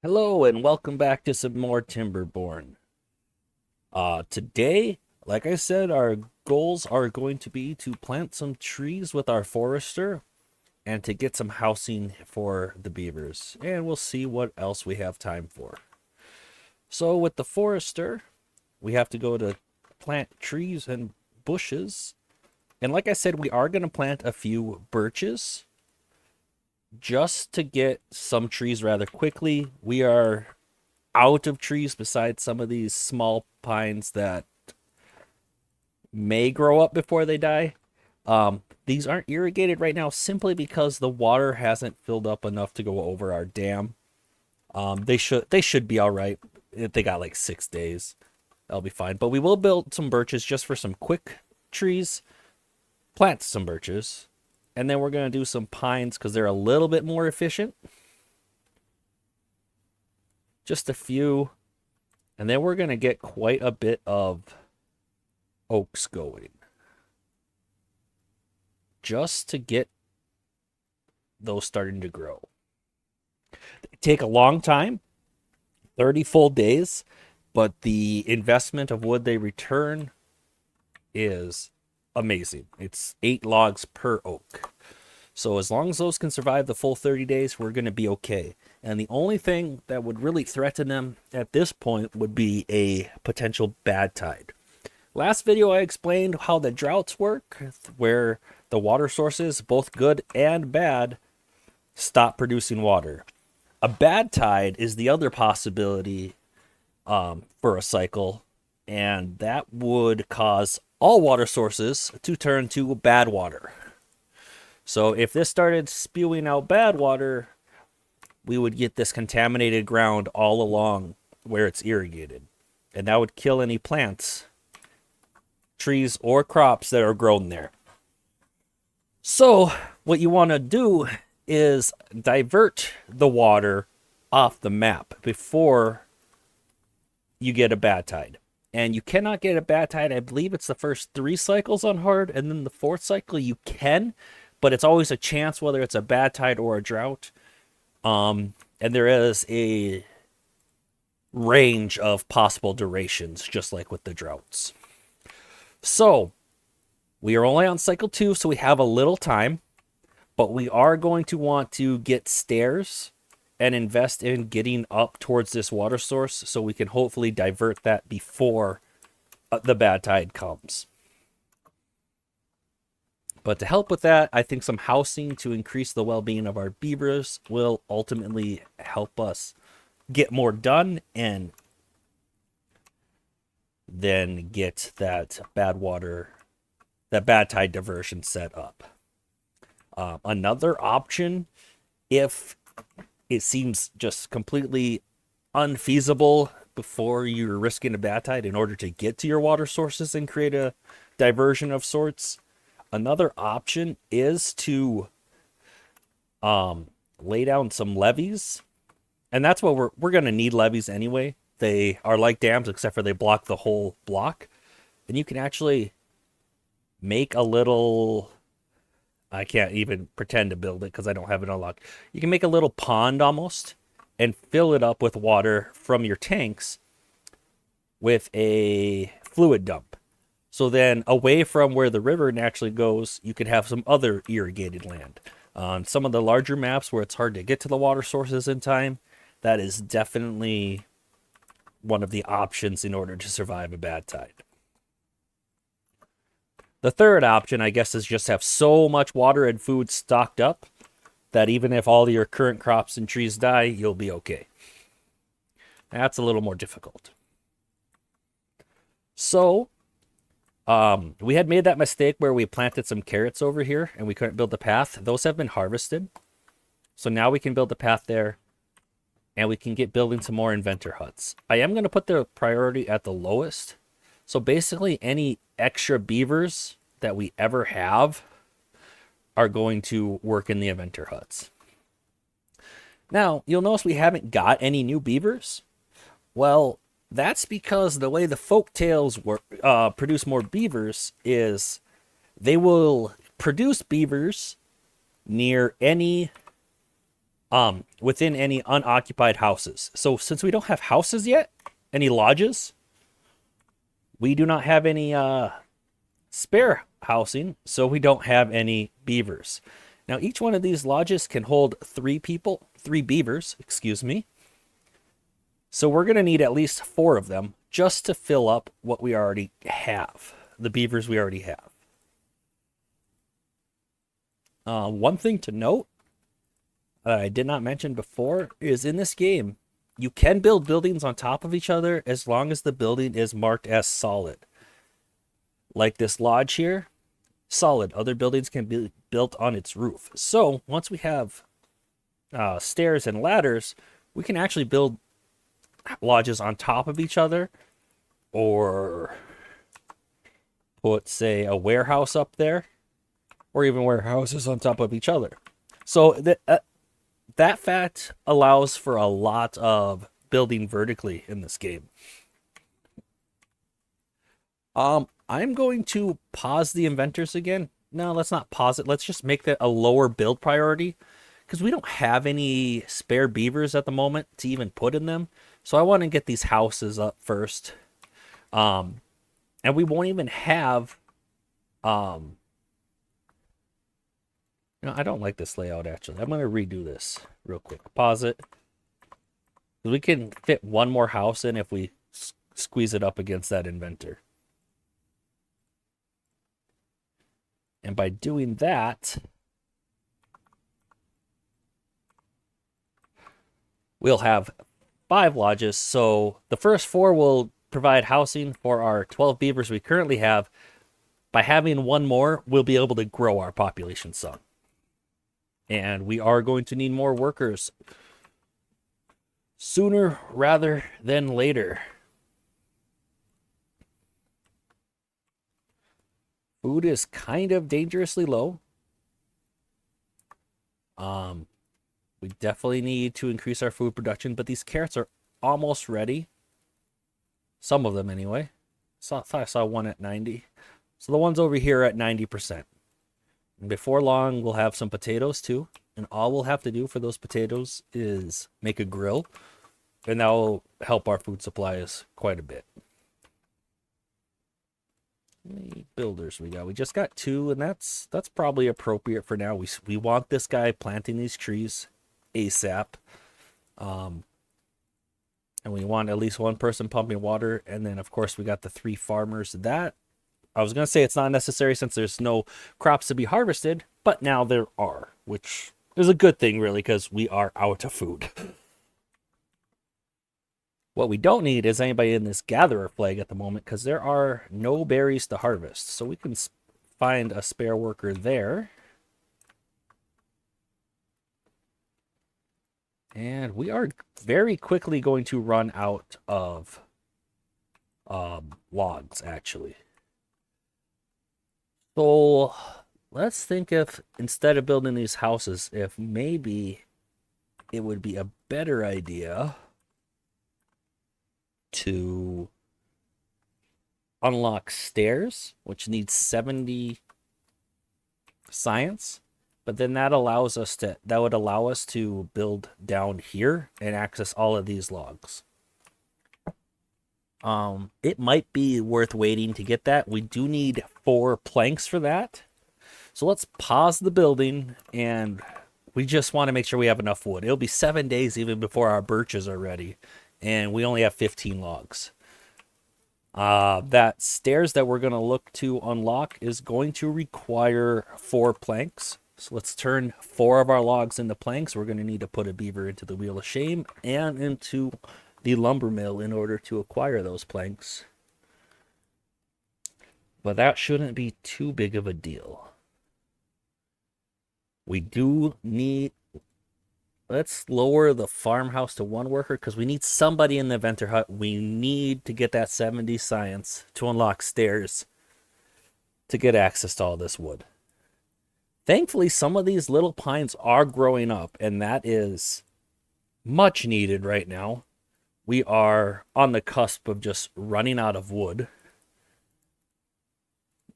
Hello and welcome back to some more Timberborn. Today, like I said, our goals are going to be to plant some trees with our forester and to get some housing for the beavers. And we'll see what else we have time for. So with the forester, we have to go to plant trees and bushes. And like I said, we are going to plant a few birches just to get some trees rather quickly. We are out of trees besides some of these small pines that may grow up before they die. These aren't irrigated right now simply because the water hasn't filled up enough to go over our dam. They should be all right. They got like 6 days. That'll be fine. But we will build some birches just for some quick trees. Plant some birches. And then we're going to do some pines because they're a little bit more efficient. Just a few. And then we're going to get quite a bit of oaks going. Just to get those starting to grow. They take a long time, 30 full days, but the investment of wood they return is amazing. It's 8 logs per oak. So as long as those can survive the full 30 days, we're going to be okay. And the only thing that would really threaten them at this point would be a potential bad tide. Last video I explained how the droughts work, where the water sources, both good and bad, stop producing water. A bad tide is the other possibility for a cycle, and that would cause all water sources to turn to bad water. So if this started spewing out bad water, we would get this contaminated ground all along where it's irrigated. And that would kill any plants, trees, or crops that are grown there. So what you want to do is divert the water off the map before you get a bad tide. And you cannot get a bad tide. I believe it's the first 3 cycles on hard, and then the 4th cycle you can, but it's always a chance whether it's a bad tide or a drought. And there is a range of possible durations, just like with the droughts. So we are only on cycle 2, so we have a little time, but we are going to want to get stairs and invest in getting up towards this water source so we can hopefully divert that before the bad tide comes. But to help with that, I think some housing to increase the well-being of our beavers will ultimately help us get more done and then get that bad tide diversion set up. Another option, if it seems just completely unfeasible before you're risking a bad tide in order to get to your water sources and create a diversion of sorts, another option is to lay down some levees. And that's what we're going to need levees anyway. They are like dams, except for they block the whole block. And you can actually make a little... I can't even pretend to build it because I don't have it unlocked. You can make a little pond almost and fill it up with water from your tanks with a fluid dump. So then away from where the river naturally goes, you could have some other irrigated land. On some of the larger maps where it's hard to get to the water sources in time, that is definitely one of the options in order to survive a bad tide. The third option, I guess, is just have so much water and food stocked up that even if all your current crops and trees die, you'll be okay. That's a little more difficult. So, we had made that mistake where we planted some carrots over here and we couldn't build the path. Those have been harvested. So now we can build the path there and we can get building some more inventor huts. I am going to put the priority at the lowest. So basically any extra beavers that we ever have are going to work in the inventor huts. Now, you'll notice we haven't got any new beavers. Well, that's because the way the folktails produce more beavers is they will produce beavers near any within any unoccupied houses. So since we don't have houses yet, any lodges, we do not have any spare housing, so we don't have any beavers. Now each one of these lodges can hold 3 people, 3 beavers, excuse me. So we're going to need at least 4 of them just to fill up what we already have, the beavers we already have. One thing to note that I did not mention before is in this game, you can build buildings on top of each other as long as the building is marked as solid. Like this lodge here, solid. Other buildings can be built on its roof. So once we have stairs and ladders, we can actually build lodges on top of each other, or put, say, a warehouse up there, or even warehouses on top of each other. So that fact allows for a lot of building vertically in this game. I'm going to pause the inventors again. No, let's not pause it. Let's just make that a lower build priority, because we don't have any spare beavers at the moment to even put in them. So I want to get these houses up first. And we won't even have... I don't like this layout, actually. I'm going to redo this real quick. Pause it. We can fit one more house in if we squeeze it up against that inventor. And by doing that, we'll have 5 lodges. So the first 4 will provide housing for our 12 beavers we currently have. By having one more, we'll be able to grow our population some. And we are going to need more workers sooner rather than later. Food is kind of dangerously low. We definitely need to increase our food production, but these carrots are almost ready. Some of them anyway. I saw one at 90. So the ones over here are at 90%. And before long, we'll have some potatoes too. And all we'll have to do for those potatoes is make a grill. And that will help our food supplies quite a bit. How many builders we got? We just got 2, and that's probably appropriate for now. We want this guy planting these trees ASAP. And we want at least 1 person pumping water. And then, of course, we got the 3 farmers. That, I was going to say it's not necessary since there's no crops to be harvested, but now there are, which is a good thing, really, because we are out of food. What we don't need is anybody in this gatherer flag at the moment, because there are no berries to harvest. So we can find a spare worker there. And we are very quickly going to run out of logs, actually. So let's think if, instead of building these houses, if maybe it would be a better idea to unlock stairs, which needs 70 science. But then that would allow us to build down here and access all of these logs. It might be worth waiting to get that. We do need 4 planks for that. So let's pause the building, and we just want to make sure we have enough wood. It'll be 7 days even before our birches are ready, and we only have 15 logs. That stairs that we're going to look to unlock is going to require 4 planks. So let's turn 4 of our logs into planks. We're going to need to put a beaver into the Wheel of Shame and into the lumber mill in order to acquire those planks. But that shouldn't be too big of a deal. We do need... Let's lower the farmhouse to 1 worker, because we need somebody in the inventor hut. We need to get that 70 science to unlock stairs to get access to all this wood. Thankfully, some of these little pines are growing up, and that is much needed right now. We are on the cusp of just running out of wood.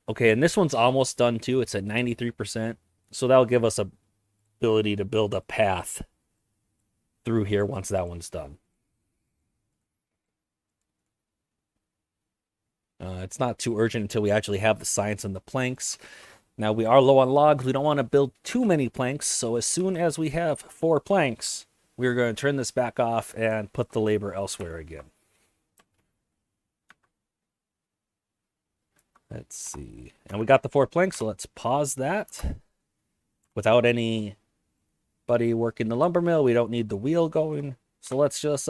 Okay, and this one's almost done too. It's at 93%. So that'll give us a ability to build a path through here once that one's done. It's not too urgent until we actually have the science and the planks. Now, we are low on logs. We don't want to build too many planks, so as soon as we have 4 planks, we're going to turn this back off and put the labor elsewhere again. Let's see. And we got the 4 planks, so let's pause that. Without anybody working the lumber mill, we don't need the wheel going. So let's just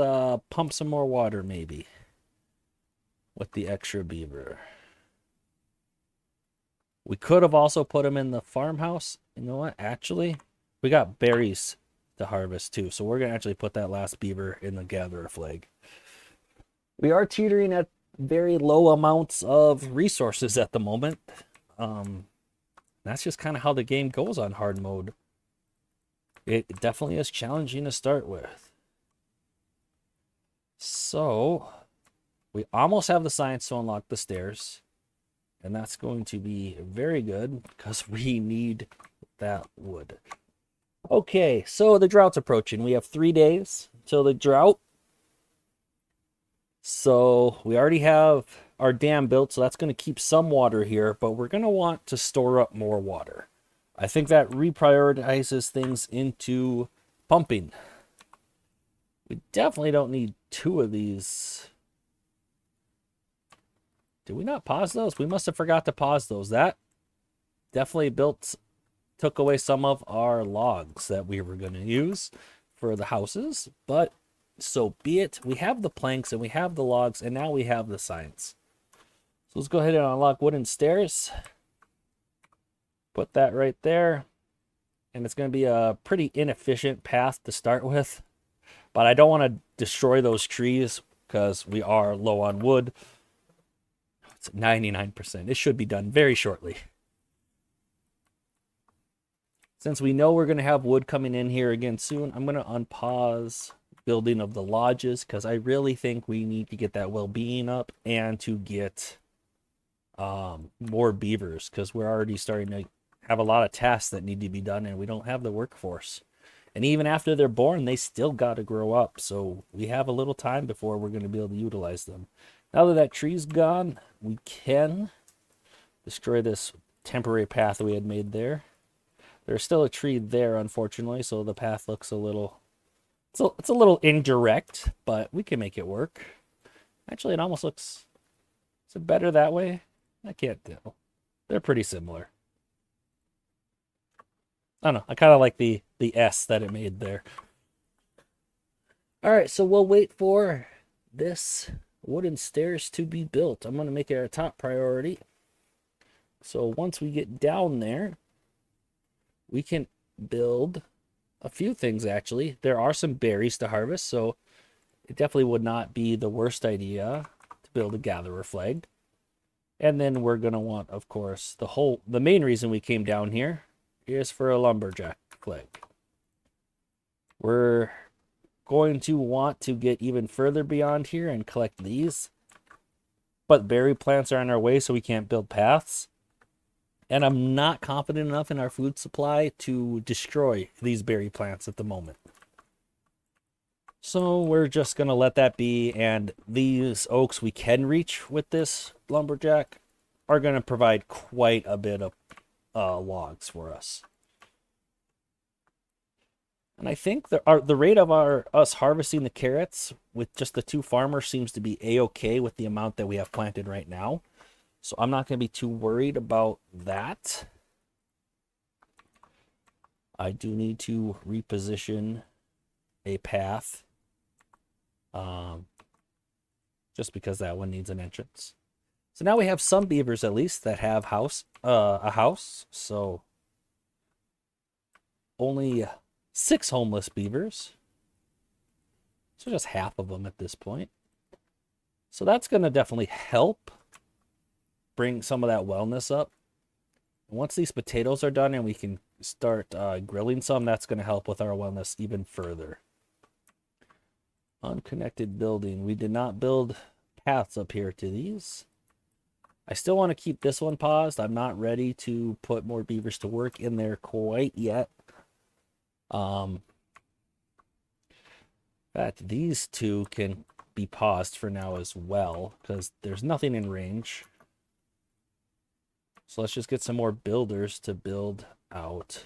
pump some more water, maybe, with the extra beaver. We could have also put them in the farmhouse. You know what? Actually, we got berries to harvest too. So we're going to actually put that last beaver in the gatherer flag. We are teetering at very low amounts of resources at the moment. That's just kind of how the game goes on hard mode. It definitely is challenging to start with. So we almost have the science to unlock the stairs. And that's going to be very good because we need that wood. Okay, so the drought's approaching. We have 3 days till the drought. So we already have our dam built, so that's going to keep some water here, but we're going to want to store up more water. I think that reprioritizes things into pumping. We definitely don't need 2 of these. Did we not pause those? We must have forgot to pause those. That definitely took away some of our logs that we were going to use for the houses, but so be it. We have the planks and we have the logs, and now we have the science. So let's go ahead and unlock wooden stairs. Put that right there. And it's going to be a pretty inefficient path to start with, but I don't want to destroy those trees because we are low on wood. It's 99%. It should be done very shortly. Since we know we're going to have wood coming in here again soon, I'm going to unpause building of the lodges because I really think we need to get that well-being up and to get more beavers because we're already starting to have a lot of tasks that need to be done and we don't have the workforce. And even after they're born, they still got to grow up. So we have a little time before we're going to be able to utilize them. Now that that tree's gone, we can destroy this temporary path we had made there. There's still a tree there, unfortunately, so the path looks a little... It's a little indirect, but we can make it work. Actually, it almost looks... Is it better that way? I can't tell. They're pretty similar. I don't know. I kind of like the S that it made there. All right, so we'll wait for this wooden stairs to be built. I'm going to make it our top priority. So once we get down there, we can build a few things, actually. There are some berries to harvest, so it definitely would not be the worst idea to build a gatherer flag. And then we're going to want, of course, the main reason we came down here is for a lumberjack flag. We're going to want to get even further beyond here and collect these. But berry plants are in our way, so we can't build paths. And I'm not confident enough in our food supply to destroy these berry plants at the moment. So we're just going to let that be. And these oaks we can reach with this lumberjack are going to provide quite a bit of logs for us. And I think the rate of us harvesting the carrots with just the 2 farmers seems to be a-okay with the amount that we have planted right now. So I'm not going to be too worried about that. I do need to reposition a path. Just because that one needs an entrance. So now we have some beavers at least that have a house. So only 6 homeless beavers. So just half of them at this point. So that's going to definitely help bring some of that wellness up. Once these potatoes are done and we can start grilling some, that's going to help with our wellness even further. Unconnected building. We did not build paths up here to these. I still want to keep this one paused. I'm not ready to put more beavers to work in there quite yet. fact, these two can be paused for now as well, because there's nothing in range. So let's just get some more builders to build out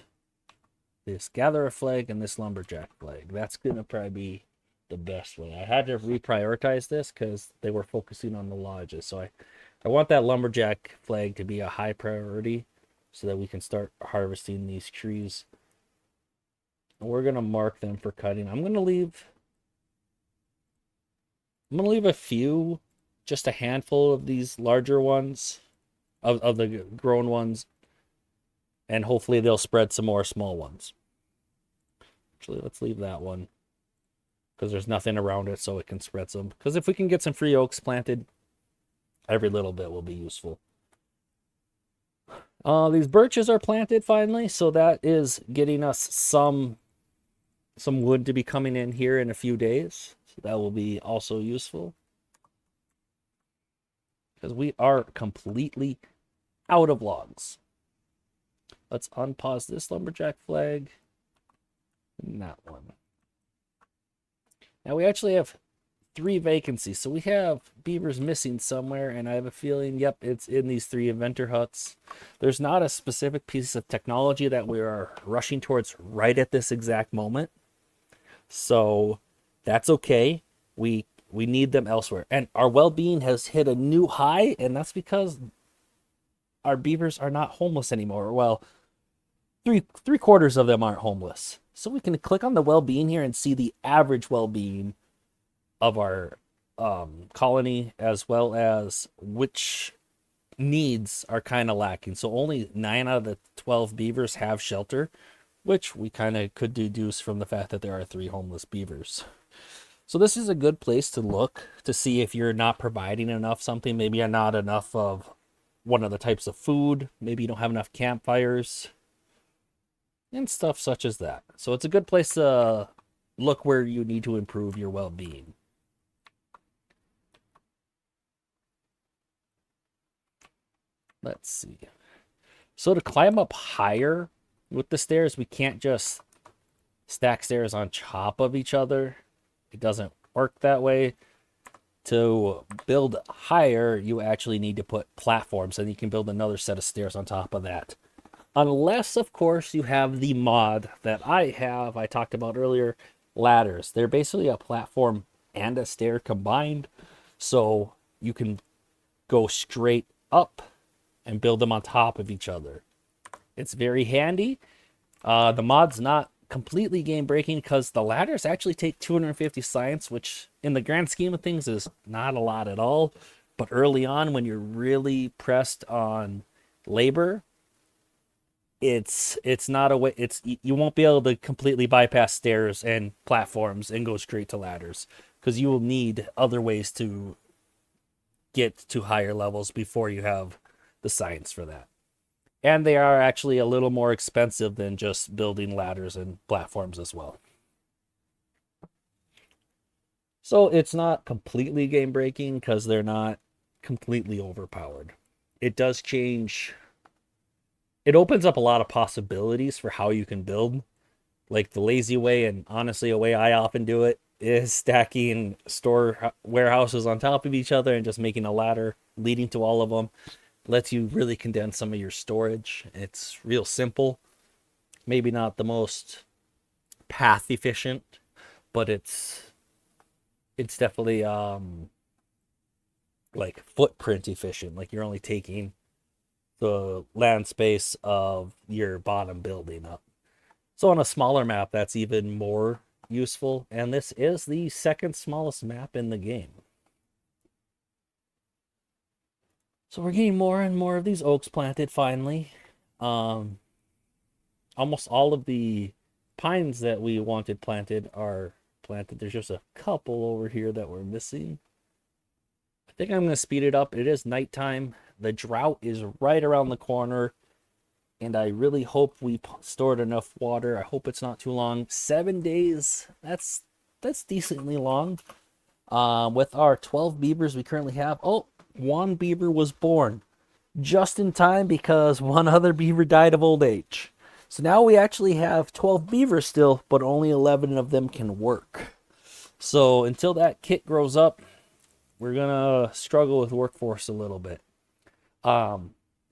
this gatherer flag and this lumberjack flag. That's going to probably be the best way. I had to reprioritize this because they were focusing on the lodges. So I want that lumberjack flag to be a high priority so that we can start harvesting these trees. And we're going to mark them for cutting. I'm going to leave a few, just a handful of these larger ones, of the grown ones, and hopefully they'll spread some more small ones. Actually, let's leave that one because there's nothing around it so it can spread some. Because if we can get some free oaks planted, every little bit will be useful. These birches are planted finally, so that is getting us some wood to be coming in here in a few days. So that will be also useful. Because we are completely out of logs. Let's unpause this lumberjack flag and that one. Now we actually have 3 vacancies. So we have beavers missing somewhere, and I have a feeling, yep, it's in these 3 inventor huts. There's not a specific piece of technology that we are rushing towards right at this exact moment. So that's okay. We need them elsewhere. And our well-being has hit a new high, and that's because our beavers are not homeless anymore. Well, three quarters of them aren't homeless. So we can click on the well-being here and see the average well-being of our colony, as well as which needs are kind of lacking. So only 9 out of the 12 beavers have shelter, which we kind of could deduce from the fact that there are 3 homeless beavers. So this is a good place to look to see if you're not providing enough something. Maybe you're not enough of one of the types of food. Maybe you don't have enough campfires and stuff such as that. So it's a good place to look where you need to improve your well-being. Let's see. So to climb up higher with the stairs, we can't just stack stairs on top of each other. It doesn't work that way. To build higher, you actually need to put platforms, and you can build another set of stairs on top of that. Unless, of course, you have the mod that I talked about earlier, ladders. They're basically a platform and a stair combined, so you can go straight up and build them on top of each other. It's very handy. The mod's not completely game breaking because the ladders actually take 250 science, which in the grand scheme of things is not a lot at all. But early on, when you're really pressed on labor, it's not a way. You won't be able to completely bypass stairs and platforms and go straight to ladders, because you will need other ways to get to higher levels before you have the science for that. And they are actually a little more expensive than just building ladders and platforms as well. So it's not completely game breaking because they're not completely overpowered. It does change. It opens up a lot of possibilities for how you can build. Like the lazy way, and honestly a way I often do it, is stacking warehouses on top of each other and just making a ladder leading to all of them. Lets you really condense some of your storage. It's real simple. Maybe not the most path efficient, but it's definitely like footprint efficient. Like you're only taking the land space of your bottom building up. So on a smaller map, that's even more useful. And this is the second smallest map in the game. So we're getting more and more of these oaks planted finally. Almost all of the pines that we wanted planted are planted. There's just a couple over here that we're missing. I think I'm going to speed it up. It is nighttime. The drought is right around the corner. And I really hope we stored enough water. I hope it's not too long. 7 days. That's decently long. With our 12 beavers we currently have. Oh, one beaver was born just in time because one other beaver died of old age. So now we actually have 12 beavers still, but only 11 of them can work. So until that kit grows up, we're gonna struggle with workforce a little bit.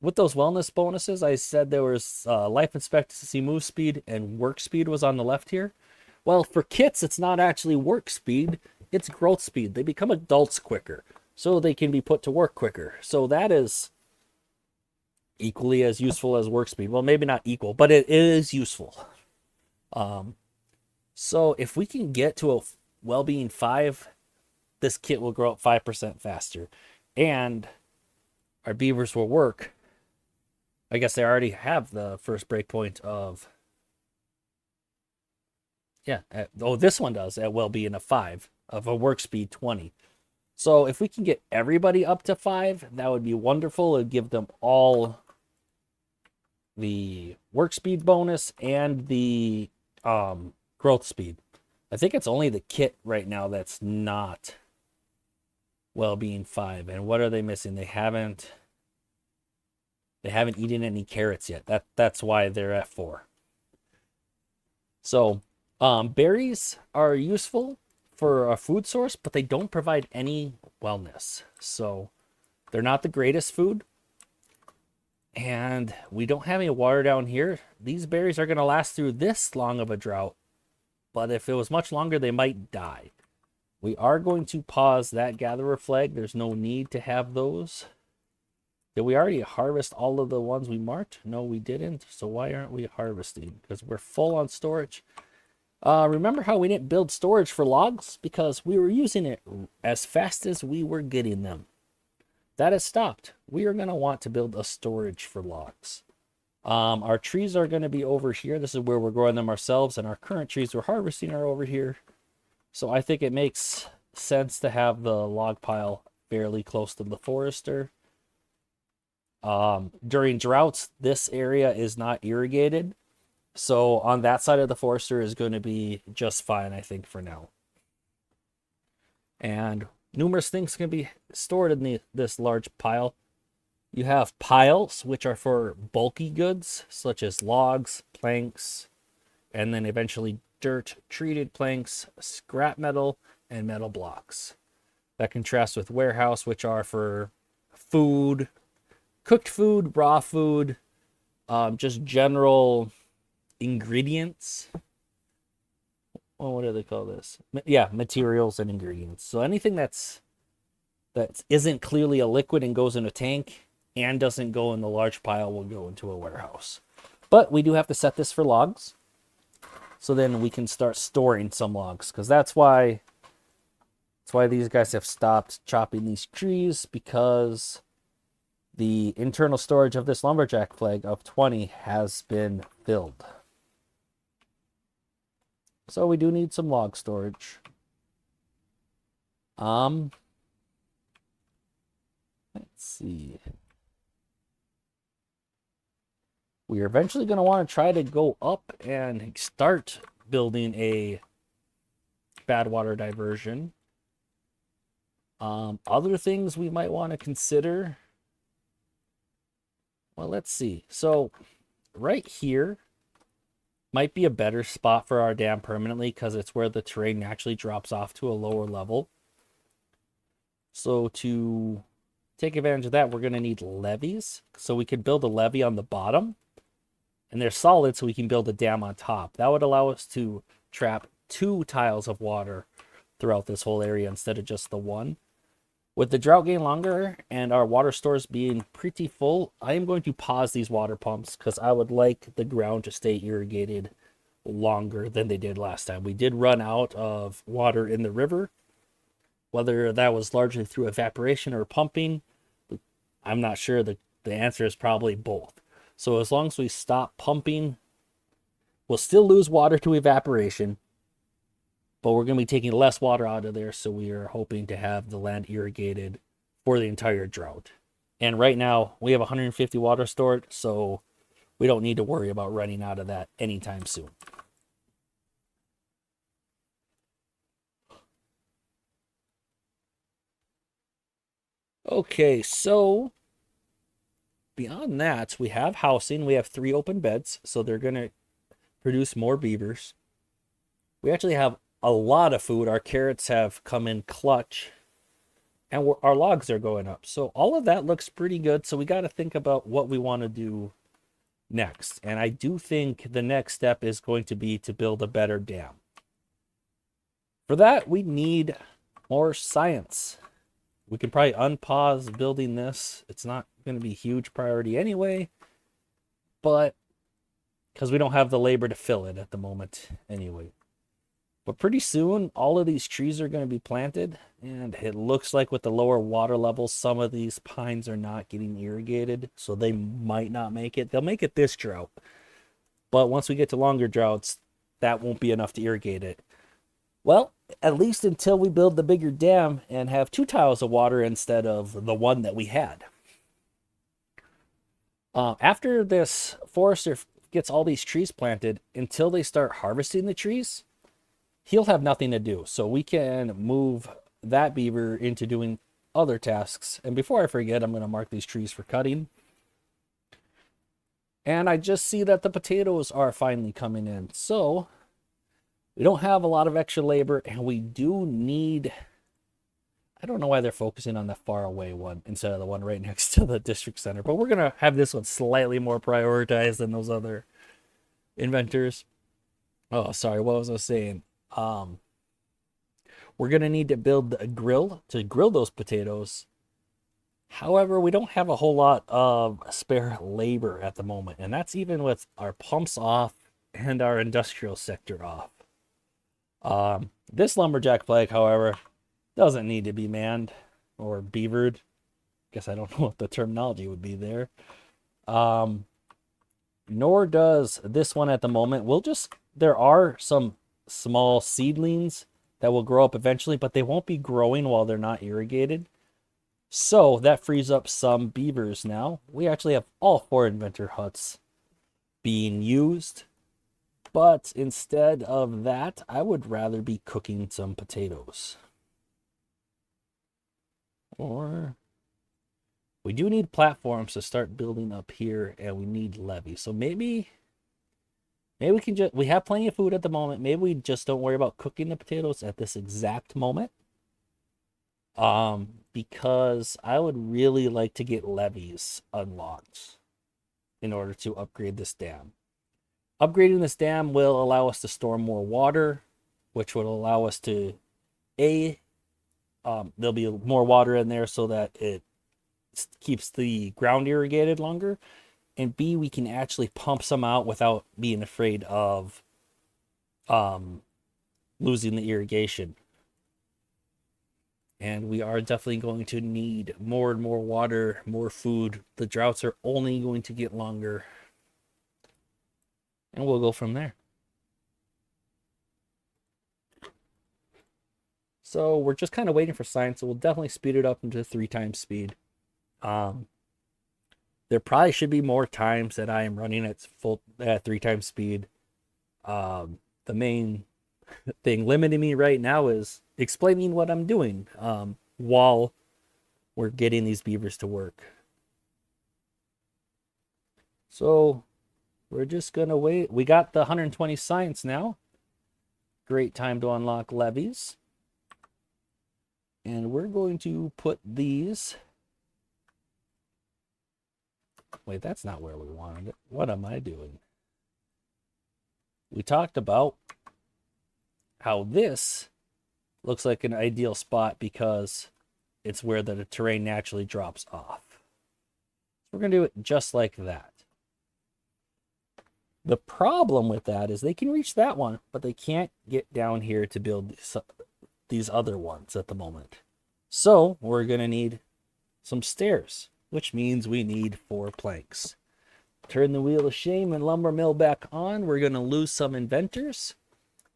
With those wellness bonuses, I said there was life expectancy, move speed, and work speed was on the left here. Well, for kits, it's not actually work speed, it's growth speed. They become adults quicker, so they can be put to work quicker. So that is equally as useful as work speed. Well, maybe not equal, but it is useful. So if we can get to a well-being 5, this kit will grow up 5% faster. And our beavers will work. I guess they already have the first breakpoint of... Yeah. This one does at well-being of 5, of a work speed 20. So if we can get everybody up to 5, that would be wonderful. It would give them all the work speed bonus and the growth speed. I think it's only the kit right now that's not well-being 5. And what are they missing? They haven't eaten any carrots yet. That's why they're at 4. So berries are useful for a food source, but they don't provide any wellness. So they're not the greatest food. And we don't have any water down here. These berries are going to last through this long of a drought. But if it was much longer, they might die. We are going to pause that gatherer flag. There's no need to have those. Did we already harvest all of the ones we marked? No, we didn't. So why aren't we harvesting? Because we're full on storage. Remember how we didn't build storage for logs? Because we were using it as fast as we were getting them. That has stopped. We are going to want to build a storage for logs. Our trees are going to be over here. This is where we're growing them ourselves, and our current trees we're harvesting are over here. So I think it makes sense to have the log pile fairly close to the forester. During droughts, this area is not irrigated. So on that side of the forester is going to be just fine, I think, for now. And numerous things can be stored in this large pile. You have piles, which are for bulky goods, such as logs, planks, and then eventually dirt, treated planks, scrap metal, and metal blocks. That contrasts with warehouse, which are for food, cooked food, raw food, just general ingredients. Well, what do they call this? Yeah, materials and ingredients. So anything that isn't clearly a liquid and goes in a tank and doesn't go in the large pile will go into a warehouse. But we do have to set this for logs. So then we can start storing some logs, because that's why these guys have stopped chopping these trees, because the internal storage of this lumberjack flag of 20 has been filled. So we do need some log storage. Let's see. We are eventually going to want to try to go up and start building a bad water diversion. Other things we might want to consider. Well, let's see. So right here might be a better spot for our dam permanently, because it's where the terrain naturally drops off to a lower level. So to take advantage of that, we're going to need levees. So we could build a levee on the bottom. And they're solid, so we can build a dam on top. That would allow us to trap 2 tiles of water throughout this whole area instead of just the 1. With the drought getting longer and our water stores being pretty full, I am going to pause these water pumps, because I would like the ground to stay irrigated longer than they did last time. We did run out of water in the river. Whether that was largely through evaporation or pumping, I'm not sure. The answer is probably both. So as long as we stop pumping, we'll still lose water to evaporation, but we're going to be taking less water out of there, so we are hoping to have the land irrigated for the entire drought. And right now, we have 150 water stored, so we don't need to worry about running out of that anytime soon. Okay, so beyond that, we have housing. We have 3 open beds, so they're going to produce more beavers. We actually have a lot of food. Our carrots have come in clutch, and our logs are going up. So all of that looks pretty good. So we got to think about what we want to do next. And I do think the next step is going to be to build a better dam. For that, we need more science. We can probably unpause building this. It's not going to be a huge priority anyway, but because we don't have the labor to fill it at the moment anyway. But pretty soon, all of these trees are going to be planted, and it looks like with the lower water levels, some of these pines are not getting irrigated, so they might not make it. They'll make it this drought, but once we get to longer droughts, that won't be enough to irrigate it. Well, at least until we build the bigger dam and have 2 tiles of water instead of the one that we had. After this forester gets all these trees planted, until they start harvesting the trees, he'll have nothing to do. So we can move that beaver into doing other tasks. And before I forget, I'm going to mark these trees for cutting. And I just see that the potatoes are finally coming in. So we don't have a lot of extra labor, and we do need... I don't know why they're focusing on the far away one instead of the one right next to the district center, but we're going to have this one slightly more prioritized than those other inventors. Oh, sorry, what was I saying? We're going to need to build a grill to grill those potatoes. However, we don't have a whole lot of spare labor at the moment, and that's even with our pumps off and our industrial sector off. This lumberjack flag, however, doesn't need to be manned or beavered. Guess I don't know what the terminology would be there. Nor does this one at the moment. There are some small seedlings that will grow up eventually, but they won't be growing while they're not irrigated. So that frees up some beavers now. We actually have all 4 inventor huts being used. But instead of that, I would rather be cooking some potatoes. Or we do need platforms to start building up here, and we need levees. So maybe we can we have plenty of food at the moment. Maybe we just don't worry about cooking the potatoes at this exact moment. Because I would really like to get levees unlocked in order to upgrade this dam. Upgrading this dam will allow us to store more water, which would allow us to there'll be more water in there so that it keeps the ground irrigated longer. And B, we can actually pump some out without being afraid of losing the irrigation. And we are definitely going to need more and more water, more food. The droughts are only going to get longer. And we'll go from there. So we're just kind of waiting for science. So we'll definitely speed it up into 3 times speed. There probably should be more times that I am running at 3 times speed. The main thing limiting me right now is explaining what I'm doing while we're getting these beavers to work. So we're just gonna wait. We got the 120 science now. Great time to unlock levees. And we're going to put these... Wait, that's not where we wanted it. What am I doing? We talked about how this looks like an ideal spot because it's where the terrain naturally drops off. We're going to do it just like that. The problem with that is they can reach that one, but they can't get down here to build these other ones at the moment. So we're going to need some stairs, which means we need 4 planks. Turn the wheel of shame and lumber mill back on. We're going to lose some inventors,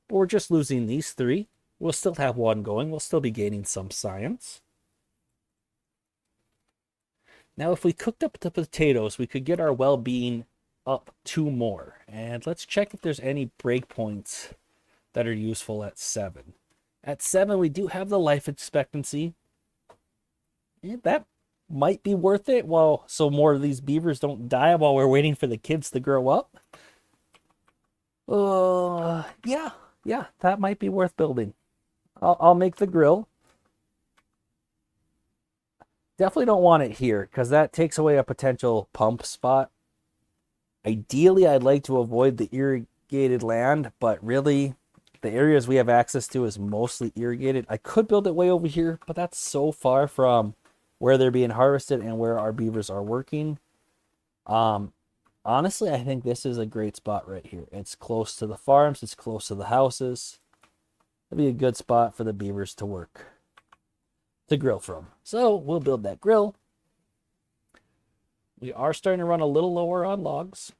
but we're just losing these 3. We'll still have 1 going. We'll still be gaining some science. Now, if we cooked up the potatoes, we could get our well-being up 2 more. And let's check if there's any breakpoints that are useful at 7. At 7, we do have the life expectancy. And that might be worth it. Well, so more of these beavers don't die while we're waiting for the kids to grow up. Yeah, yeah, that might be worth building. I'll make the grill. Definitely don't want it here because that takes away a potential pump spot. Ideally, I'd like to avoid the irrigated land, but really, the areas we have access to is mostly irrigated. I could build it way over here, but that's so far from where they're being harvested and where our beavers are working. Honestly, I think this is a great spot right here. It's close to the farms, it's close to the houses. It'd be a good spot for the beavers to work, to grill from. So we'll build that grill. We are starting to run a little lower on logs.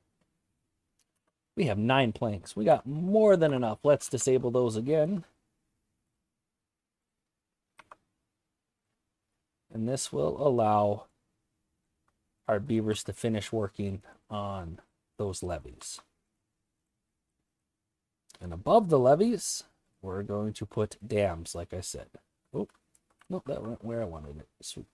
We have 9 planks. We got more than enough. Let's disable those again. And this will allow our beavers to finish working on those levees. And above the levees, we're going to put dams, like I said. Oh, nope, that went where I wanted it. Sweet.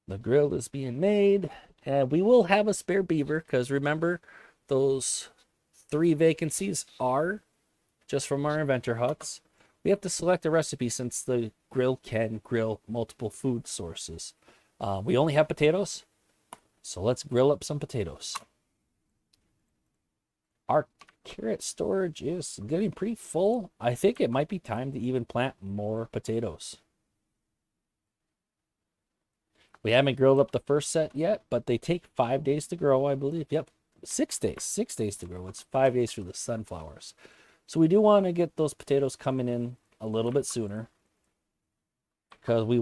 The grill is being made, and we will have a spare beaver, because remember, those 3 vacancies are just from our inventor huts. We have to select a recipe since the grill can grill multiple food sources. We only have potatoes, so let's grill up some potatoes. Our carrot storage is getting pretty full. I think it might be time to even plant more potatoes. We haven't grilled up the first set yet, but they take 5 days to grow, I believe. Yep, 6 days. 6 days to grow. It's 5 days for the sunflowers. So we do want to get those potatoes coming in a little bit sooner, because we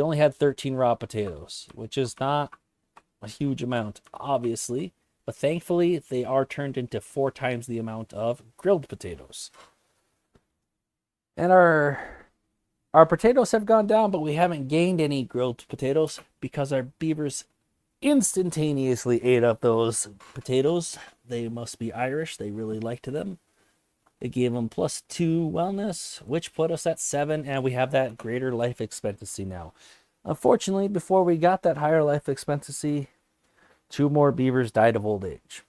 only had 13 raw potatoes, which is not a huge amount, obviously, but thankfully they are turned into 4 times the amount of grilled potatoes. And our potatoes have gone down, but we haven't gained any grilled potatoes because our beavers instantaneously ate up those potatoes. They must be Irish. They really liked them. It gave them +2 wellness, which put us at 7, and we have that greater life expectancy now. Unfortunately, before we got that higher life expectancy, 2 more beavers died of old age.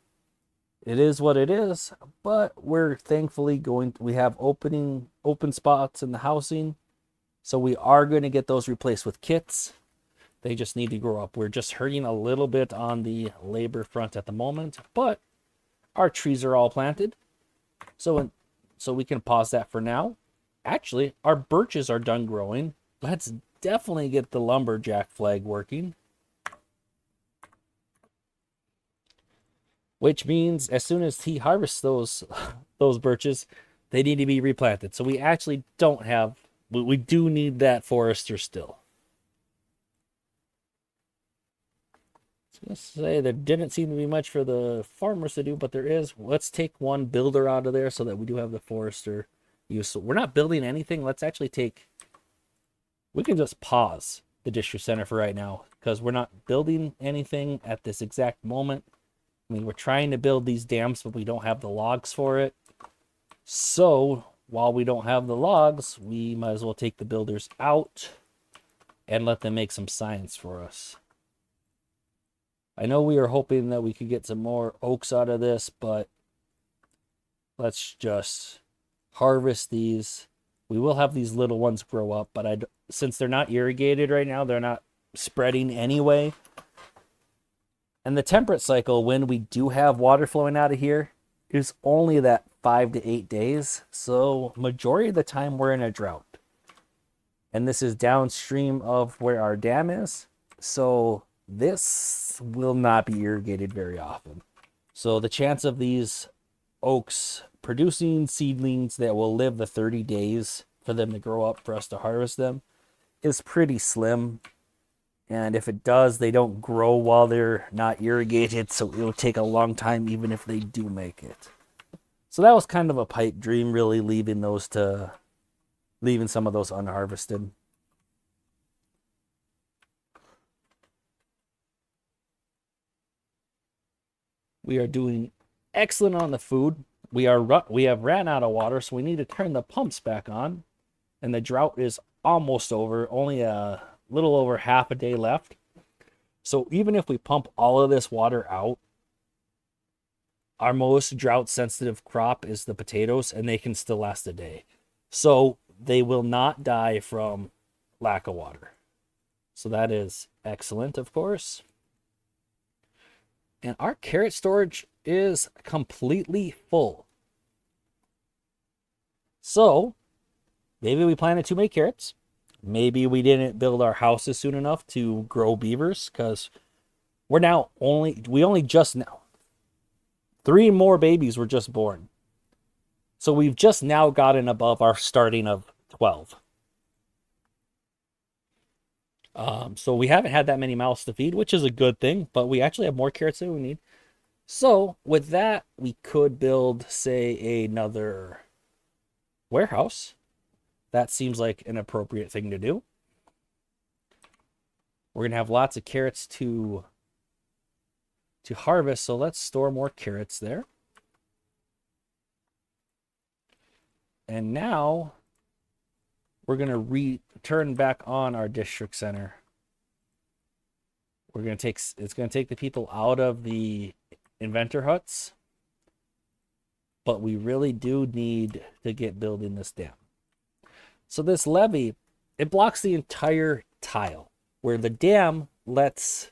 It is what it is, but we're thankfully we have open spots in the housing, so we are going to get those replaced with kits. They just need to grow up. We're just hurting a little bit on the labor front at the moment, but our trees are all planted. So we can pause that for now. Actually, our birches are done growing. Let's definitely get the lumberjack flag working. Which means as soon as he harvests those birches, they need to be replanted. So we actually don't have, we do need that forester still. Let's say there didn't seem to be much for the farmers to do, but there is. Let's take 1 builder out of there so that we do have the forester use. So we're not building anything. Let's actually we can just pause the district center for right now because we're not building anything at this exact moment. I mean, we're trying to build these dams, but we don't have the logs for it. So while we don't have the logs, we might as well take the builders out and let them make some signs for us. I know we are hoping that we could get some more oaks out of this, but let's just harvest these. We will have these little ones grow up, but since they're not irrigated right now, they're not spreading anyway. And the temperate cycle, when we do have water flowing out of here, is only that 5 to 8 days. So majority of the time we're in a drought. And this is downstream of where our dam is. So this will not be irrigated very often. So the chance of these oaks producing seedlings that will live the 30 days for them to grow up for us to harvest them is pretty slim. And if it does, they don't grow while they're not irrigated, so it'll take a long time even if they do make it. So that was kind of a pipe dream, really, leaving some of those unharvested. We are doing excellent on the food. We have ran out of water, so we need to turn the pumps back on. And the drought is almost over, only a little over half a day left. So even if we pump all of this water out, our most drought sensitive crop is the potatoes, and they can still last a day. So they will not die from lack of water. So that is excellent, of course. And our carrot storage is completely full. So maybe we planted too many carrots. Maybe we didn't build our houses soon enough to grow beavers, because we only just now, 3 more babies were just born. So we've just now gotten above our starting of 12. So we haven't had that many mouths to feed, which is a good thing, but we actually have more carrots than we need. So with that, we could build, say, another warehouse. That seems like an appropriate thing to do. We're going to have lots of carrots to harvest, so let's store more carrots there. And now we're going to turn back on our district center. It's going to take the people out of the inventor huts, but we really do need to get building this dam. So this levee, it blocks the entire tile, where the dam lets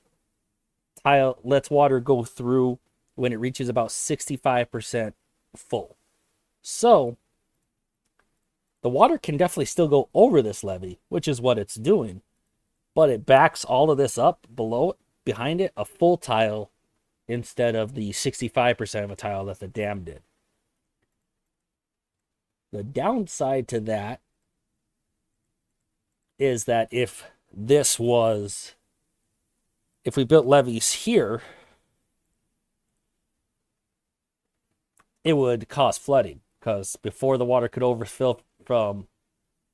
water go through when it reaches about 65% full. So the water can definitely still go over this levee, which is what it's doing, but it backs all of this up behind it, a full tile instead of the 65% of a tile that the dam did. The downside to that is that if we built levees here, it would cause flooding, because before the water could overfill from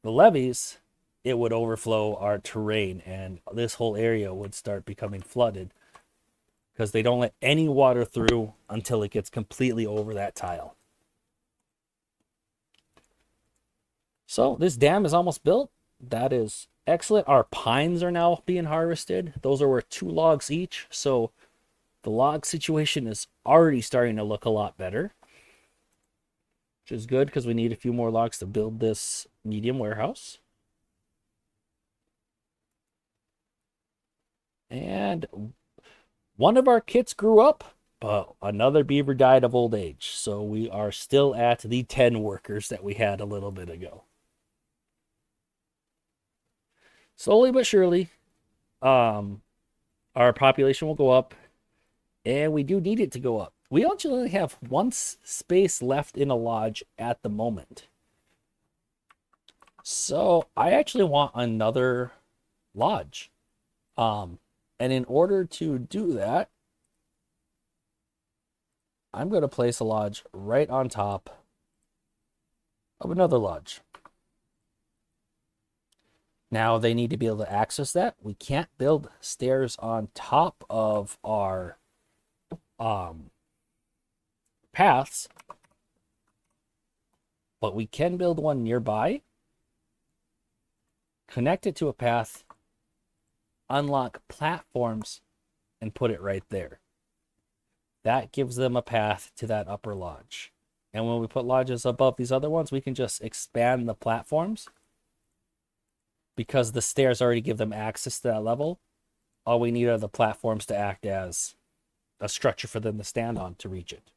the levees, it would overflow our terrain, and this whole area would start becoming flooded, because they don't let any water through until it gets completely over that tile. So this dam is almost built. That is excellent. Our pines are now being harvested. Those are worth 2 logs each, so the log situation is already starting to look a lot better, which is good because we need a few more logs to build this medium warehouse. And one of our kits grew up, but another beaver died of old age. So we are still at the 10 workers that we had a little bit ago. Slowly but surely, our population will go up, and we do need it to go up. We actually only have 1 space left in a lodge at the moment. So I actually want another lodge. And in order to do that, I'm going to place a lodge right on top of another lodge. Now they need to be able to access that. We can't build stairs on top of our paths, but we can build one nearby, connect it to a path, unlock platforms, and put it right there. That gives them a path to that upper lodge. And when we put lodges above these other ones, we can just expand the platforms, because the stairs already give them access to that level. All we need are the platforms to act as a structure for them to stand on to reach it.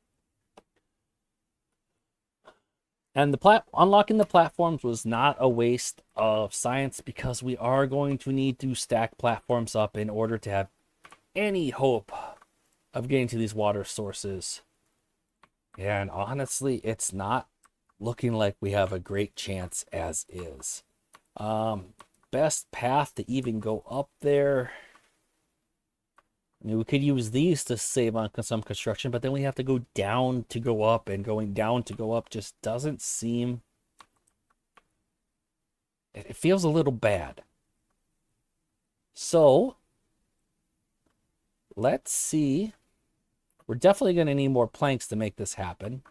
And unlocking the platforms was not a waste of science, because we are going to need to stack platforms up in order to have any hope of getting to these water sources. And honestly, it's not looking like we have a great chance as is. Best path to even go up there, I mean, we could use these to save on some construction, but then we have to go down to go up, and going down to go up just doesn't seem... It feels a little bad. So let's see. We're definitely going to need more planks to make this happen.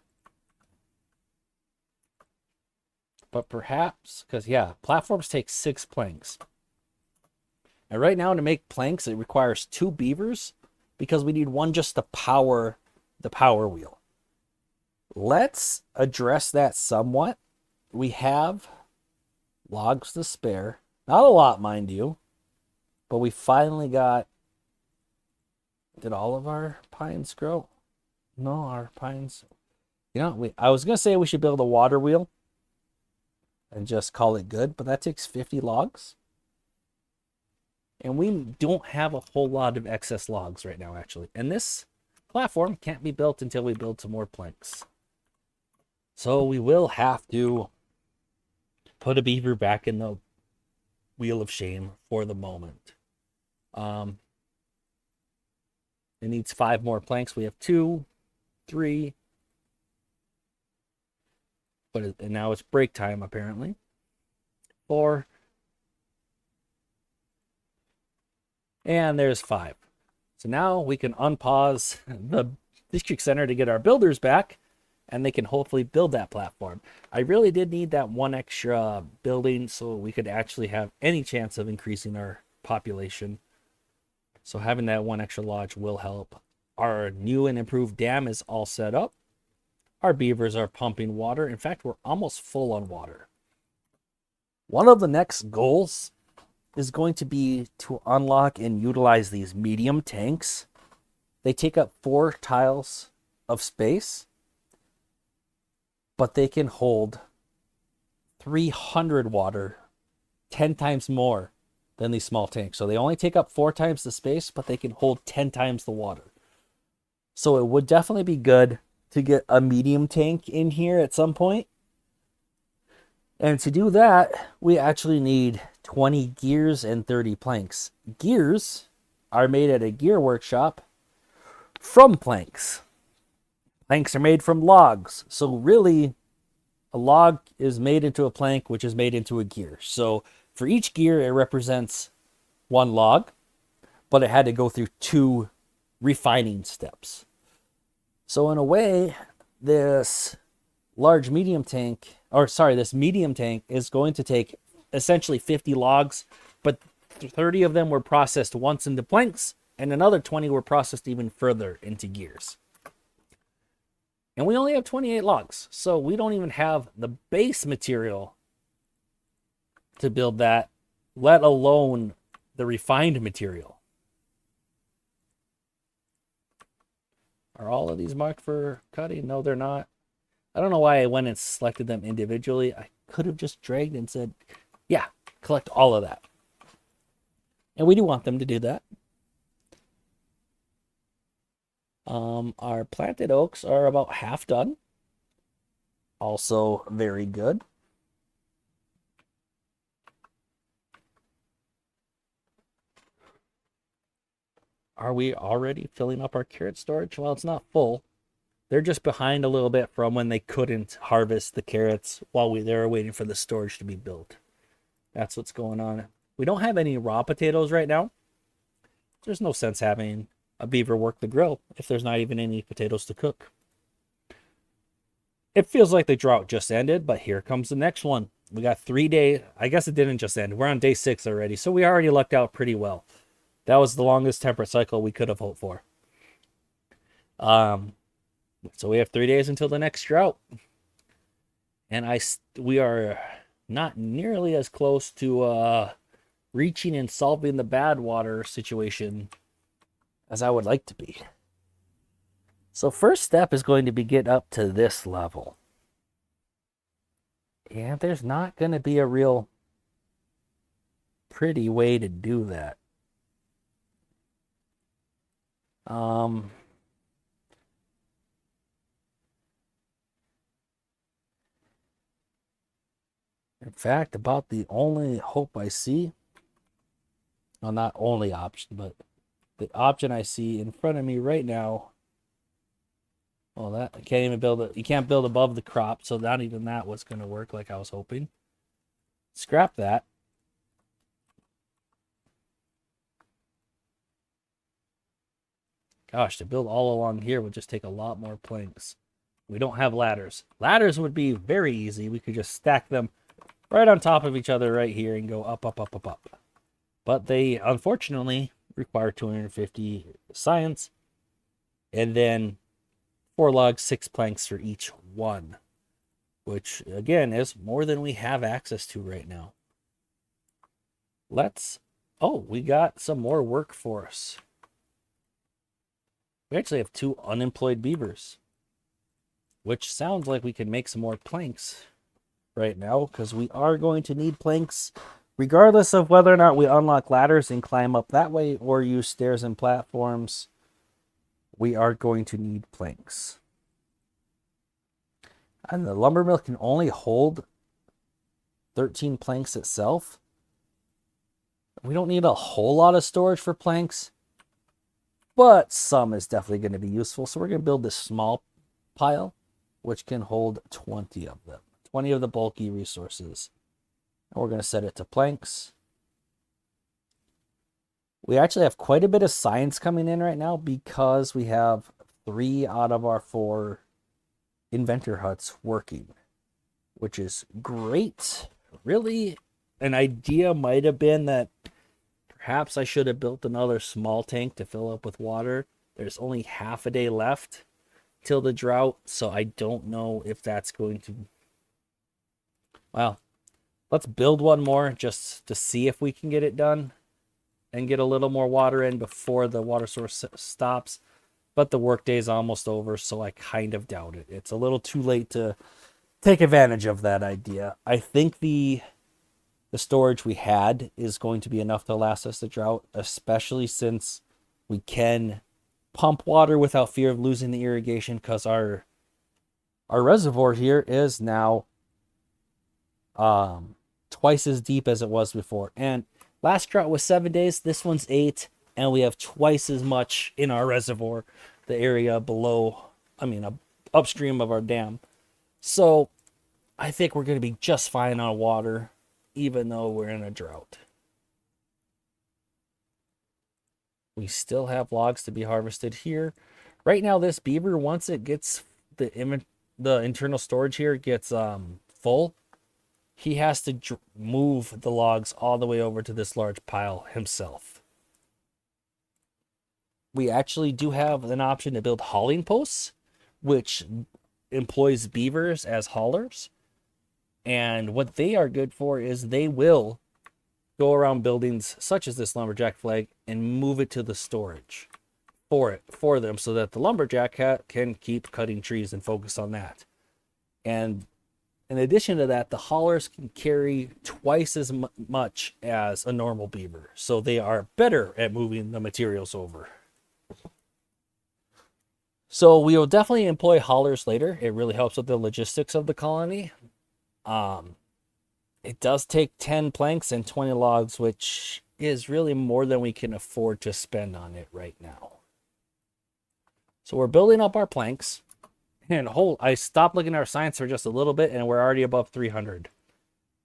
But perhaps, because yeah, platforms take 6 planks. And right now to make planks, it requires 2 beavers because we need one just to power the power wheel. Let's address that somewhat. We have logs to spare. Not a lot, mind you. But we finally got... Did all of our pines grow? No, our pines... You know, I was going to say we should build a water wheel and just call it good, but that takes 50 logs. And we don't have a whole lot of excess logs right now, actually. And this platform can't be built until we build some more planks. So we will have to put a beaver back in the wheel of shame for the moment. It needs 5 more planks. We have 2, 3... But now it's break time, apparently. 4. And there's 5. So now we can unpause the district center to get our builders back, and they can hopefully build that platform. I really did need that 1 extra building so we could actually have any chance of increasing our population. So having that 1 extra lodge will help. Our new and improved dam is all set up. Our beavers are pumping water. In fact, we're almost full on water. One of the next goals is going to be to unlock and utilize these medium tanks. They take up 4 tiles of space, but they can hold 300 water, 10 times more than these small tanks. So they only take up 4 times the space, but they can hold 10 times the water. So it would definitely be good to get a medium tank in here at some point. And to do that, we actually need 20 gears and 30 planks. Gears are made at a gear workshop from planks. Planks are made from logs. So really, a log is made into a plank, which is made into a gear. So for each gear, it represents 1 log, but it had to go through 2 refining steps. So in a way, this medium tank is going to take essentially 50 logs, but 30 of them were processed once into planks, and another 20 were processed even further into gears. And we only have 28 logs, so we don't even have the base material to build that, let alone the refined material. Are all of these marked for cutting? No, they're not. I don't know why I went and selected them individually. I could have just dragged and said, yeah, collect all of that. And we do want them to do that. Our planted oaks are about half done. Also very good. Are we already filling up our carrot storage? Well, it's not full. They're just behind a little bit from when they couldn't harvest the carrots while they were waiting for the storage to be built. That's what's going on. We don't have any raw potatoes right now. There's no sense having a beaver work the grill if there's not even any potatoes to cook. It feels like the drought just ended, but here comes the next one. We got 3 days. I guess it didn't just end. We're on day 6 already, so we already lucked out pretty well. That was the longest temperate cycle we could have hoped for. So we have 3 days until the next drought. And we are not nearly as close to reaching and solving the bad water situation as I would like to be. So first step is going to be get up to this level. And there's not going to be a real pretty way to do that. In fact, about the only hope I see, well, not only option, but the option I see in front of me right now, well, that I can't even build it. You can't build above the crop, so not even that was going to work like I was hoping. Scrap that. Gosh, to build all along here would just take a lot more planks. We don't have ladders. Ladders would be very easy. We could just stack them right on top of each other right here and go up, up, up, up, up. but they unfortunately require 250 science, and then 4 logs, 6 planks for each one, which again is more than we have access to right now. We got some more workforce. We actually have 2 unemployed beavers, which sounds like we can make some more planks right now, because we are going to need planks regardless of whether or not we unlock ladders and climb up that way or use stairs and platforms. We are going to need planks. And the lumber mill can only hold 13 planks itself. We don't need a whole lot of storage for planks, but some is definitely going to be useful. So we're going to build this small pile, which can hold 20 of them, 20 of the bulky resources. And we're going to set it to planks. We actually have quite a bit of science coming in right now because we have 3 out of our 4 inventor huts working, which is great. Really, an idea might have been that perhaps I should have built another small tank to fill up with water. There's only half a day left till the drought, so I don't know if that's going to... Well, let's build one more just to see if we can get it done and get a little more water in before the water source stops. But the workday is almost over, so I kind of doubt it. It's a little too late to take advantage of that idea. I think the storage we had is going to be enough to last us the drought, especially since we can pump water without fear of losing the irrigation, because our reservoir here is now twice as deep as it was before. And last drought was 7 days. This one's 8, and we have twice as much in our reservoir, the area upstream of our dam. So I think we're going to be just fine on water, even though we're in a drought. We still have logs to be harvested here. Right now, this beaver, once it gets the internal storage here gets full, he has to move the logs all the way over to this large pile himself. We actually do have an option to build hauling posts, which employs beavers as haulers. And what they are good for is they will go around buildings such as this lumberjack flag and move it to the storage for them, so that the lumberjack can keep cutting trees and focus on that. And in addition to that, the haulers can carry twice as much as a normal beaver, so they are better at moving the materials over. So we will definitely employ haulers later. It really helps with the logistics of the colony. It does take 10 planks and 20 logs, which is really more than we can afford to spend on it right now. So we're building up our planks. And I stopped looking at our science for just a little bit, and we're already above 300.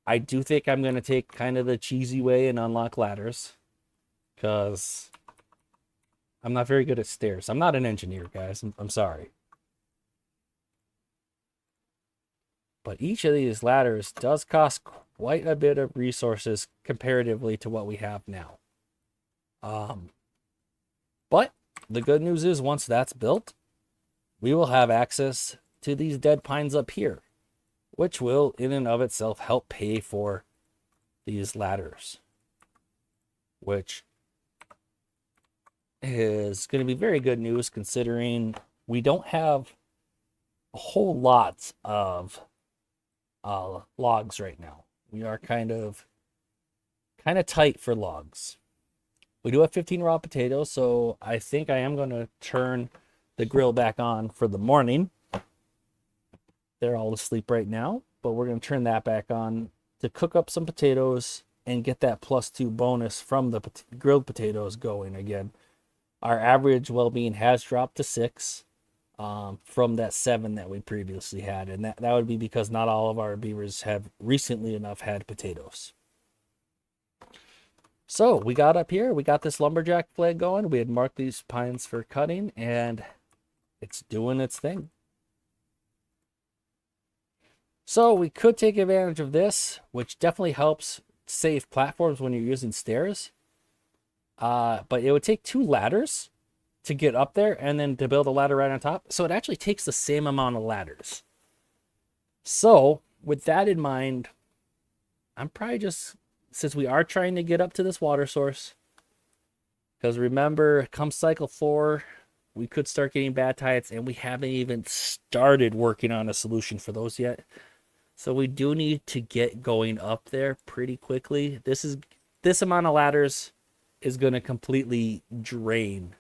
I do think I'm going to take kind of the cheesy way and unlock ladders, because I'm not very good at stairs. I'm not an engineer, guys. I'm sorry. But each of these ladders does cost quite a bit of resources comparatively to what we have now. But the good news is, once that's built, we will have access to these dead pines up here, which will in and of itself help pay for these ladders, which is going to be very good news considering we don't have a whole lot of logs right now. We are kind of tight for logs. We do have 15 raw potatoes, so I think I am going to turn the grill back on for the morning. They're all asleep right now, but we're going to turn that back on to cook up some potatoes and get that +2 bonus from the grilled potatoes going again. Our average well-being has dropped to 6 from that 7 that we previously had, and that would be because not all of our beavers have recently enough had potatoes. So we got up here, we got this lumberjack flag going. We had marked these pines for cutting, and it's doing its thing. So we could take advantage of this, which definitely helps save platforms when you're using stairs. But it would take 2 ladders to get up there and then to build a ladder right on top. So it actually takes the same amount of ladders. So with that in mind, I'm probably just, since we are trying to get up to this water source, because remember, come cycle 4, we could start getting bad tides, and we haven't even started working on a solution for those yet. So we do need to get going up there pretty quickly. This amount of ladders is going to completely drain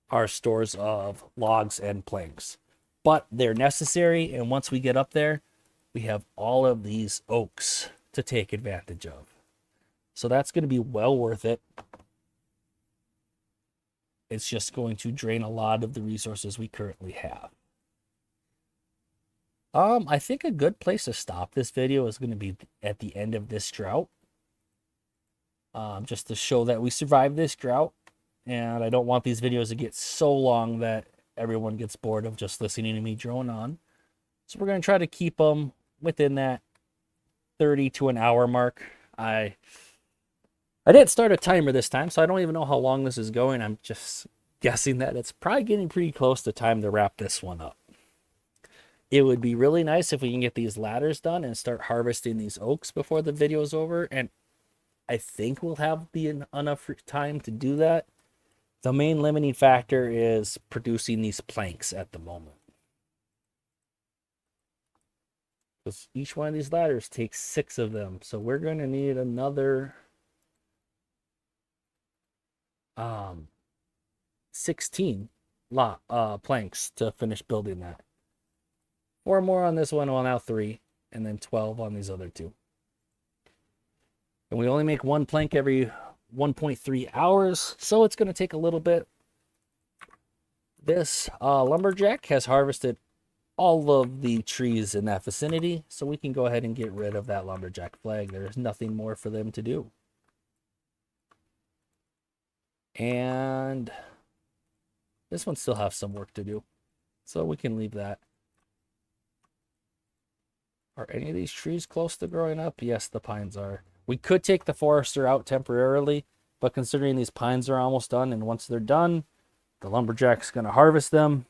our stores of logs and planks. But they're necessary, and once we get up there, we have all of these oaks to take advantage of. So that's going to be well worth it. It's just going to drain a lot of the resources we currently have. I think a good place to stop this video is going to be at the end of this drought. Just to show that we survived this drought. And I don't want these videos to get so long that everyone gets bored of just listening to me drone on. So we're going to try to keep them within that 30 to an hour mark. I didn't start a timer this time, so I don't even know how long this is going. I'm just guessing that it's probably getting pretty close to time to wrap this one up. It would be really nice if we can get these ladders done and start harvesting these oaks before the video is over. And I think we'll have enough time to do that. The main limiting factor is producing these planks at the moment. Because each one of these ladders takes 6 of them. So we're going to need another 16 planks to finish building that. 4 more on this one, well now 3, and then 12 on these other 2. And we only make 1 plank every 1.3 hours, so it's going to take a little bit. This lumberjack has harvested all of the trees in that vicinity, so we can go ahead and get rid of that lumberjack flag. There's nothing more for them to do. And this one still has some work to do, so we can leave that. Are any of these trees close to growing up? Yes, the pines are. We could take the forester out temporarily, but considering these pines are almost done, and once they're done, the lumberjack's going to harvest them.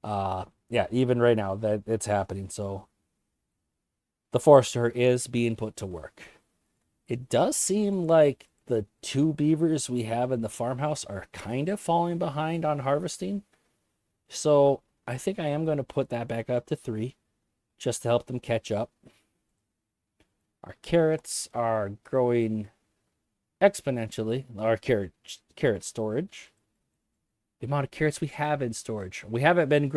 Yeah, even right now that it's happening. So the forester is being put to work. It does seem like the 2 beavers we have in the farmhouse are kind of falling behind on harvesting. So I think I am going to put that back up to 3 just to help them catch up. Our carrots are growing exponentially. Our carrot storage. The amount of carrots we have in storage. We haven't been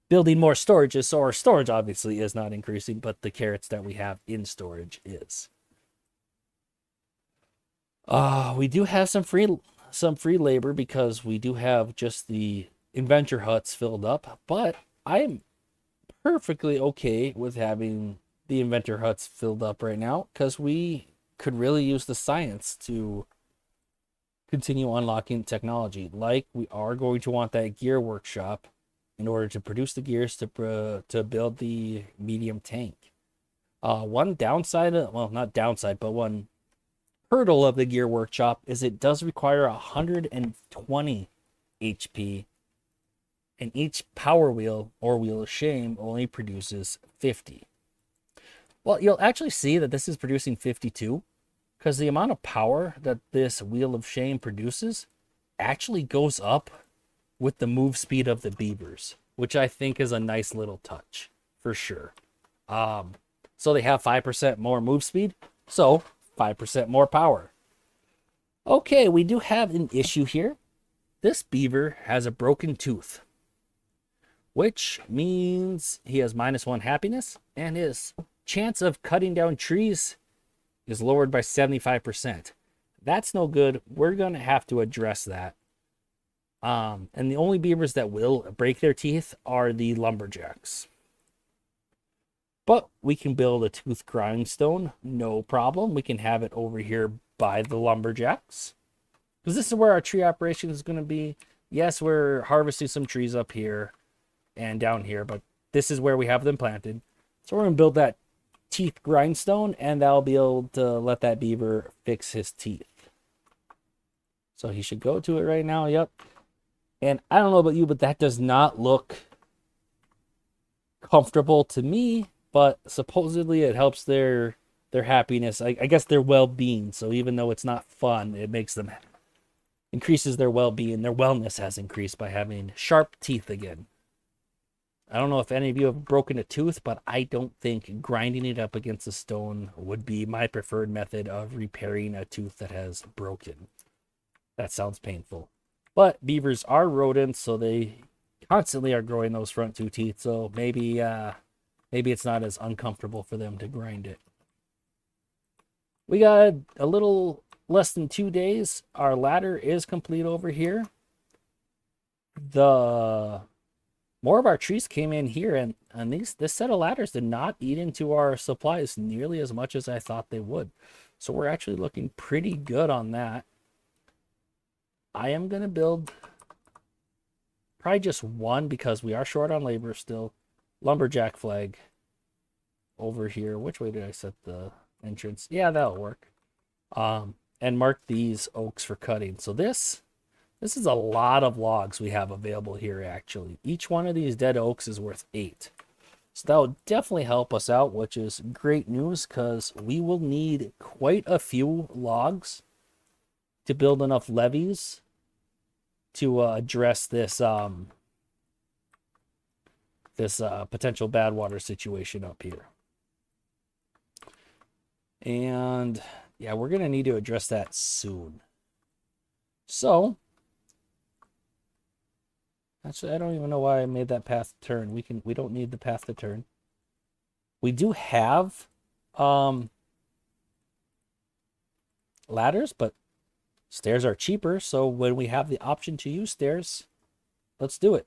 building more storages, so our storage obviously is not increasing, but the carrots that we have in storage is. We do have some free labor because we do have just the inventor huts filled up, but I'm perfectly okay with having the inventor huts filled up right now because we could really use the science to continue unlocking technology. Like, we are going to want that gear workshop in order to produce the gears to build the medium tank. One downside, well, not downside, but one hurdle of the gear workshop is it does require 120 HP, and each power wheel or wheel of shame only produces 50. Well, you'll actually see that this is producing 52 because the amount of power that this wheel of shame produces actually goes up with the move speed of the beavers, which I think is a nice little touch for sure. So they have 5% more move speed, so 5% more power. Okay, we do have an issue here. This beaver has a broken tooth, which means he has -1 happiness, and his chance of cutting down trees is lowered by 75%. That's no good. We're going to have to address that. And the only beavers that will break their teeth are the lumberjacks. But we can build a tooth grindstone, no problem. We can have it over here by the lumberjacks, because this is where our tree operation is going to be. Yes, we're harvesting some trees up here and down here, but this is where we have them planted. So we're going to build that teeth grindstone, and that'll be able to let that beaver fix his teeth. So he should go to it right now. Yep. And I don't know about you, but that does not look comfortable to me. But supposedly it helps their happiness. I guess their well-being. So even though it's not fun, it makes them increases their well-being. Their wellness has increased by having sharp teeth again. I don't know if any of you have broken a tooth, but I don't think grinding it up against a stone would be my preferred method of repairing a tooth that has broken. That sounds painful. But beavers are rodents, so they constantly are growing those front two teeth. So maybe it's not as uncomfortable for them to grind it. We got a little less than 2 days. Our ladder is complete over here. More of our trees came in here, and this set of ladders did not eat into our supplies nearly as much as I thought they would. So we're actually looking pretty good on that. I am going to build probably just one because we are short on labor still. Lumberjack flag over here. Which way did I set the entrance? Yeah, that'll work. And mark these oaks for cutting. So this is a lot of logs we have available here, actually. Each one of these dead oaks is worth 8. So that will definitely help us out, which is great news because we will need quite a few logs to build enough levees to address this potential bad water situation up here. And yeah, we're going to need to address that soon. So actually, I don't even know why I made that path turn. We don't need the path to turn. We do have ladders, but stairs are cheaper. So when we have the option to use stairs, let's do it.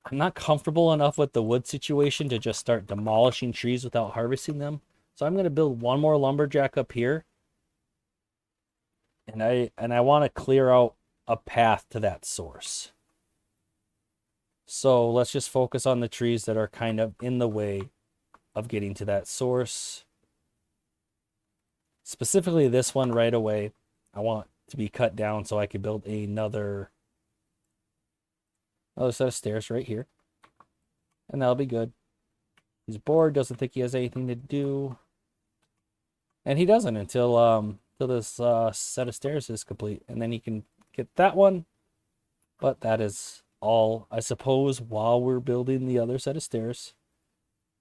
I'm not comfortable enough with the wood situation to just start demolishing trees without harvesting them. So I'm going to build one more lumberjack up here. And I want to clear out a path to that source. So let's just focus on the trees that are kind of in the way of getting to that source. Specifically this one right away, I want to be cut down so I can build another set of stairs right here. And that'll be good. He's bored, doesn't think he has anything to do. And he doesn't until this set of stairs is complete. And then he can get that one. But that is all, I suppose, while we're building the other set of stairs,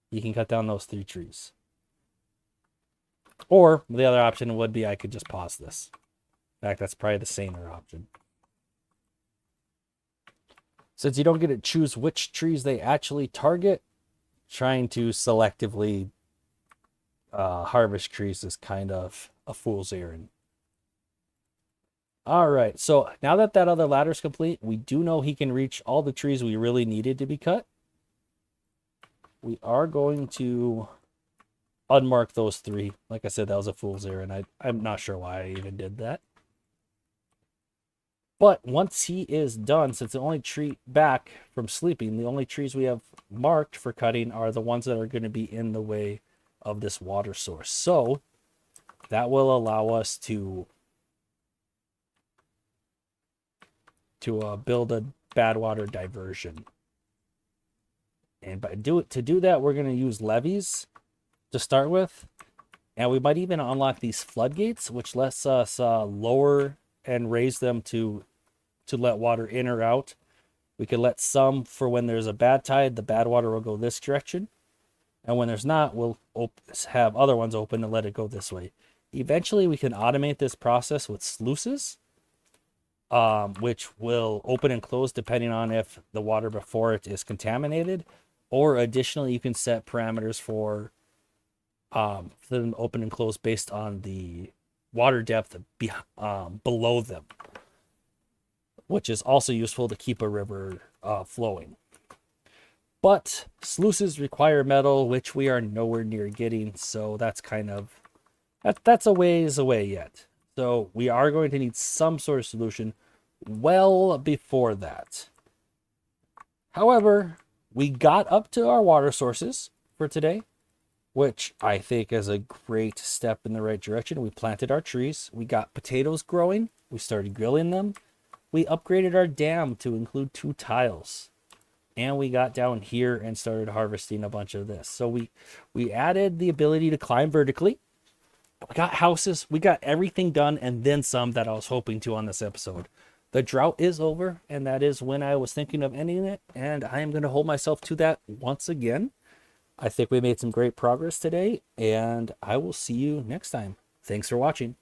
you can cut down those 3 trees. Or the other option would be I could just pause this. In fact, that's probably the saner option. Since you don't get to choose which trees they actually target, trying to selectively harvest trees is kind of a fool's errand. All right, so now that other ladder is complete, we do know he can reach all the trees we really needed to be cut. We are going to unmark those 3. Like I said, that was a fool's errand. I'm not sure why I even did that. But once he is done, since the only tree back from sleeping, the only trees we have marked for cutting are the ones that are going to be in the way of this water source. So that will allow us to build a bad water diversion. And to do that, we're going to use levees to start with. And we might even unlock these floodgates, which lets us lower and raise them to let water in or out. We could let some for when there's a bad tide, the bad water will go this direction. And when there's not, we'll have other ones open and let it go this way. Eventually, we can automate this process with sluices, which will open and close depending on if the water before it is contaminated. Or additionally, you can set parameters for them open and close based on the water depth below them, which is also useful to keep a river flowing. But sluices require metal, which we are nowhere near getting, so that's a ways away yet. So we are going to need some sort of solution well before that. However, we got up to our water sources for today. which I think is a great step in the right direction. We planted our trees, we got potatoes growing, we started grilling them, we upgraded our dam to include 2 tiles, and we got down here and started harvesting a bunch of this. So we added the ability to climb vertically. We got houses, we got everything done, and then some that I was hoping to on this episode. The drought is over, and that is when I was thinking of ending it, and I am going to hold myself to that once again. I think we made some great progress today, and I will see you next time. Thanks for watching.